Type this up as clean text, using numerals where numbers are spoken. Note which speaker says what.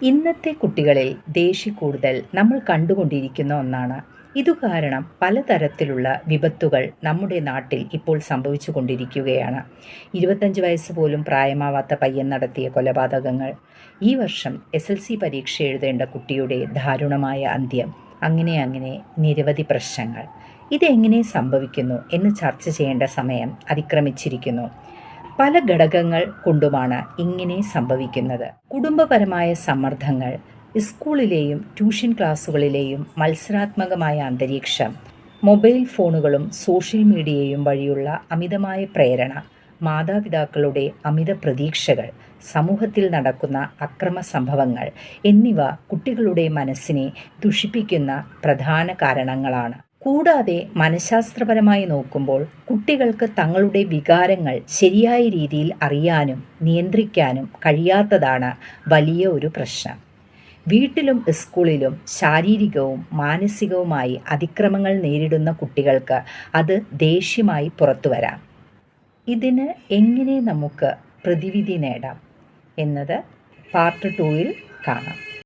Speaker 1: ഇന്നത്തെ കുട്ടികളിൽ ദേഷ്യക്കൂടുതൽ നമ്മൾ കണ്ടുകൊണ്ടിരിക്കുന്ന ഒന്നാണ്. ഇതുകാരണം പലതരത്തിലുള്ള വിപത്തുകൾ നമ്മുടെ നാട്ടിൽ ഇപ്പോൾ സംഭവിച്ചു കൊണ്ടിരിക്കുകയാണ്. 25 വയസ്സ് പോലും പ്രായമാവാത്ത പയ്യൻ നടത്തിയ കൊലപാതകങ്ങൾ, ഈ വർഷം SLC പരീക്ഷ എഴുതേണ്ട കുട്ടിയുടെ ദാരുണമായ അന്ത്യം, അങ്ങനെ നിരവധി പ്രശ്നങ്ങൾ. ഇതെങ്ങനെ സംഭവിക്കുന്നു എന്ന് ചർച്ച ചെയ്യേണ്ട സമയം അതിക്രമിച്ചിരിക്കുന്നു. പല ഘടകങ്ങൾ കൊണ്ടുമാണ് ഇങ്ങനെ സംഭവിക്കുന്നത്. കുടുംബപരമായ സമ്മർദ്ദങ്ങൾ, സ്കൂളിലെയും ട്യൂഷൻ ക്ലാസ്സുകളിലെയും മത്സരാത്മകമായ അന്തരീക്ഷം, മൊബൈൽ ഫോണുകളും സോഷ്യൽ മീഡിയയും വഴിയുള്ള അമിതമായ പ്രേരണ, മാതാപിതാക്കളുടെ അമിത പ്രതീക്ഷകൾ, സമൂഹത്തിൽ നടക്കുന്ന അക്രമ സംഭവങ്ങൾ എന്നിവ കുട്ടികളുടെ മനസ്സിനെ ദുഷിപ്പിക്കുന്ന പ്രധാന കാരണങ്ങളാണ്. കൂടാതെ മനഃശാസ്ത്രപരമായി നോക്കുമ്പോൾ കുട്ടികൾക്ക് തങ്ങളുടെ വികാരങ്ങൾ ശരിയായ രീതിയിൽ അറിയാനും നിയന്ത്രിക്കാനും കഴിയാത്തതാണ് വലിയ ഒരു പ്രശ്നം. വീട്ടിലും സ്കൂളിലും ശാരീരികവും മാനസികവുമായി അതിക്രമങ്ങൾ നേരിടുന്ന കുട്ടികൾക്ക് അത് ദേഷ്യമായി പുറത്തുവരാം. ഇതിന് എങ്ങനെ നമുക്ക് പ്രതിവിധി നേടാം എന്നത് പാർട്ട് 2-ൽ കാണാം.